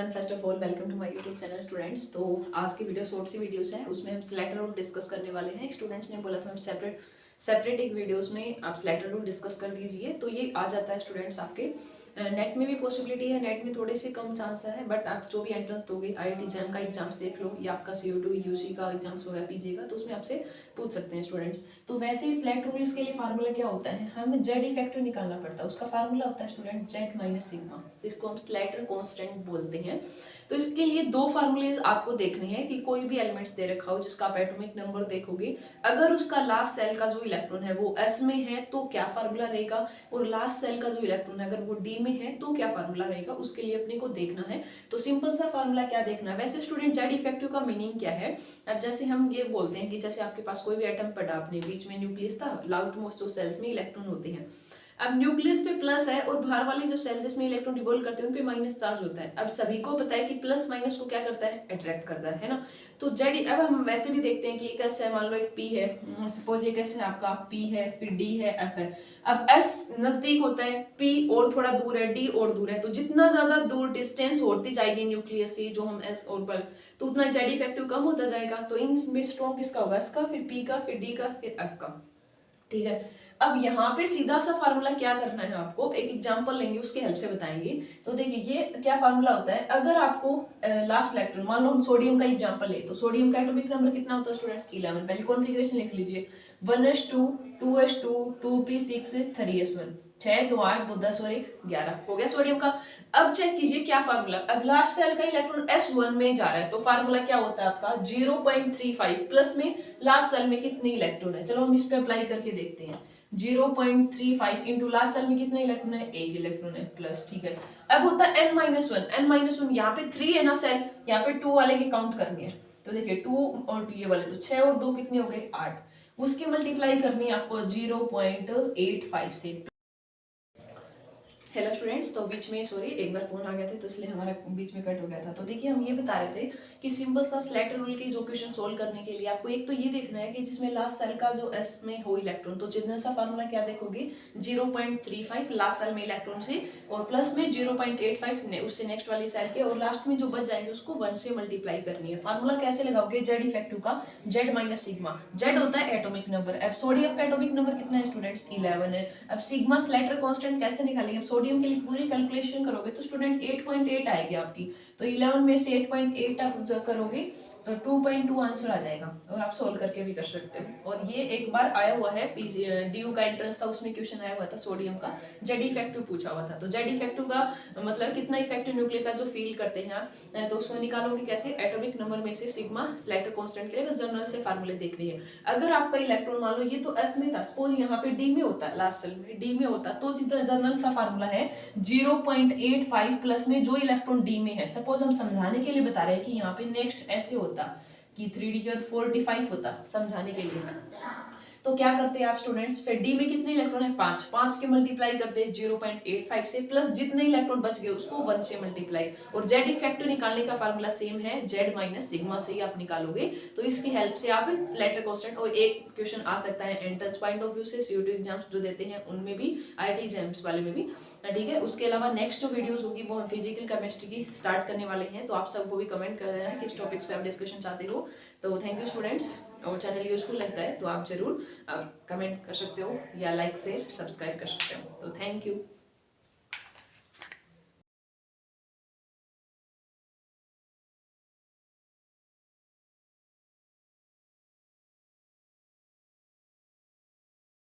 Everyone, first of all welcome to my YouTube channel students. तो आज की video short सी videos है, उसमें हम स्लेटर रूल डिस्कस करने वाले हैं। स्टूडेंट्स ने बोला था हम सेपरेट एक वीडियोस में आप स्लेटर रूल डिस्कस कर दीजिए, तो ये आ जाता है स्टूडेंट्स आपके नेट में भी पॉसिबिलिटी है। नेट में थोड़े से कम चांस है, बट आप जो भी एंट्रेंस दोगे आईआईटी जैम का एग्जाम्स देख लो या आपका CO2 यूसी का एग्जाम्स होगा पीजी का, तो उसमें आपसे पूछ सकते हैं स्टूडेंट्स। तो वैसे ही स्लेट रूल इसके लिए फार्मूला क्या होता है, हमें जेड इफेक्टिव निकालना पड़ता है। उसका फार्मूला होता है स्टूडेंट जेड माइनस सिग्मा, जिसको हम स्लेटर कांस्टेंट बोलते हैं। तो इसके लिए दो फार्मूलेज आपको देखने हैं कि कोई भी एलिमेंट्स दे रखा हो जिसका आप एटॉमिक नंबर देखोगे, अगर उसका लास्ट सेल का जो इलेक्ट्रॉन है वो s में है तो क्या फार्मूला रहेगा, और लास्ट सेल का जो इलेक्ट्रॉन है अगर वो d में है तो क्या फार्मूला रहेगा, उसके लिए अपने को देखना है। तो सिंपल सा फार्मूला क्या देखना है। वैसे स्टूडेंट जेड इफेक्टिव का मीनिंग क्या है, अब जैसे हम ये बोलते हैं कि जैसे आपके पास कोई भी एटम पड़ा, अपने बीच में न्यूक्लियस था, लाउट मोस्ट जो सेल्स में इलेक्ट्रॉन होते हैं। अब न्यूक्लियस पे प्लस है और बाहर वाली जो सेल्स जिसमें इलेक्ट्रॉन रिवॉल्व करते हैं उन पे माइनस चार्ज होता है। अब सभी को पता है कि प्लस माइनस को क्या करता है, अट्रैक्ट करता है ना। तो जेड, अब हम वैसे भी देखते हैं कि एक एस है, मान लो एक पी है, सपोज एक एस है आपका, पी है, फिर डी है, एफ है। अब एस नजदीक होता है, पी और थोड़ा दूर है, डी और दूर है, तो जितना ज्यादा दूर डिस्टेंस होती जाएगी न्यूक्लियस से, जो हम एस और पर, तो उतना जेड इफेक्टिव कम होता जाएगा। तो इनमें स्ट्रॉन्ग किसका होगा, इसका, फिर पी का, फिर डी का, फिर एफ का। ठीक है। अब यहाँ पे सीधा सा फार्मूला क्या करना है, आपको एक एग्जांपल लेंगे, उसके हेल्प से बताएंगे। तो देखिए ये क्या फार्मूला होता है, अगर आपको लास्ट इलेक्ट्रॉन, मान लो हम सोडियम का एग्जांपल ले, तो सोडियम का एटॉमिक नंबर कितना होता है स्टूडेंट्स, 11। पहले कॉन्फ़िगरेशन लिख लीजिए, 1s2 2s2 2p6 3s1, 6 2 8 2 10 और 1 11 हो गया सोडियम का। अब चेक कीजिए क्या फार्मूला, अब लास्ट सेल का इलेक्ट्रॉन s1 में जा रहा है, तो फार्मूला क्या होता है आपका 0.35 प्लस में लास्ट सेल में कितने इलेक्ट्रॉन है। चलो हम इस पे अप्लाई करके देखते हैं। 0.35 इंटू लास्ट सेल में कितने इलेक्ट्रॉन है, एक इलेक्ट्रॉन है, प्लस। ठीक है। अब होता है n-1 यहाँ पे 3 है ना सेल, यहाँ पे 2 वाले के काउंट करनी है। तो देखिए 2 और 2 ये वाले, तो 6 और 2 कितने हो गए, 8। उसकी मल्टीप्लाई करनी है आपको 0.85 से। हेलो स्टूडेंट्स, तो बीच में सॉरी एक बार फोन आ गया था, तो इसलिए हमारा बीच में कट हो गया था। तो देखिए हम ये बता रहे थे कि सिंपल सा स्लेटर रूल के जो क्वेश्चन सोल्व करने के लिए आपको एक तो ये देखना है कि जिसमें लास्ट सेल का जो एस में हो इलेक्ट्रॉन, तो जितना सा फार्मूला क्या देखोगे 0.35 लास्ट सेल में इलेक्ट्रॉन से, और प्लस में 0.85 उससे नेक्स्ट वाली सेल के, और लास्ट में जो बच जाएंगे उसको 1 से मल्टीप्लाई करनी है। फार्मूला कैसे लगाओगे, जेड इफेक्टिव का जेड माइनस सिग्मा। जेड होता है एटॉमिक नंबर, अब सोडियम का एटॉमिक नंबर कितना है स्टूडेंट्स, 11 है। अब सिग्मा स्लेटर कांस्टेंट कैसे निकालेंगे, सोडियम के लिए पूरी कैलकुलेशन करोगे तो स्टूडेंट 8.8 आएगी आपकी, तो 11 में से 8.8 आप करोगे तो 2.2 आंसर आ जाएगा, और आप सोल्व करके भी कर सकते हो। और ये एक बार आया हुआ है डीयू का एंट्रेंस था, उसमें क्वेश्चन आया हुआ था सोडियम का, जेड इफेक्टिव पूछा हुआ था। तो जेड इफेक्टिव का मतलब कितना इफेक्टिव न्यूक्लियोटाइड जो फील करते हैं, तो उसको निकालोगे कैसे, एटॉमिक नंबर में से सिग्मा स्लेटर कांस्टेंट के लिए बस जनरल से फार्मूले देख रही है। अगर आपका इलेक्ट्रॉन मान लो ये तो एस में था, सपोज यहाँ पे डी में होता, लास्ट सेल में डी में होता, तो जनरल सा फार्मूला है 0.85 प्लस में जो इलेक्ट्रॉन डी में है। सपोज हम समझाने के लिए बता रहे हैं कि यहाँ पे नेक्स्ट ऐसे होता कि 3D के बाद 45 होता, समझाने के लिए। तो क्या करते हैं आप स्टूडेंट्स, फिर डी में कितने इलेक्ट्रॉन है, 5 के मल्टीप्लाई करते हैं 0.85 से, प्लस जितने इलेक्ट्रॉन बच गए उसको 1 से मल्टीप्लाई। और जेड इफेक्टिव निकालने का फार्मूला सेम है, जेड माइनस सिग्मा से ही आप निकालोगे। तो इसकी हेल्प से आप स्लेटर कांस्टेंट, और एक क्वेश्चन आ सकता है एंट्रेंस पॉइंट ऑफ व्यू से, CO2 एग्जाम्स जो देते हैं उनमें भी, IIT जेम्स वाले में भी। ठीक है। उसके अलावा नेक्स्ट जो वीडियोस होगी वो हम फिजिकल केमिस्ट्री की स्टार्ट करने वाले हैं, तो आप सबको भी कमेंट कर देना किस टॉपिक्स पे आप डिस्कशन चाहते हो। तो थैंक यू स्टूडेंट्स, और चैनल यूजफुल लगता है तो आप जरूर कमेंट कर सकते हो या लाइक शेयर सब्सक्राइब कर सकते हो। तो थैंक यू।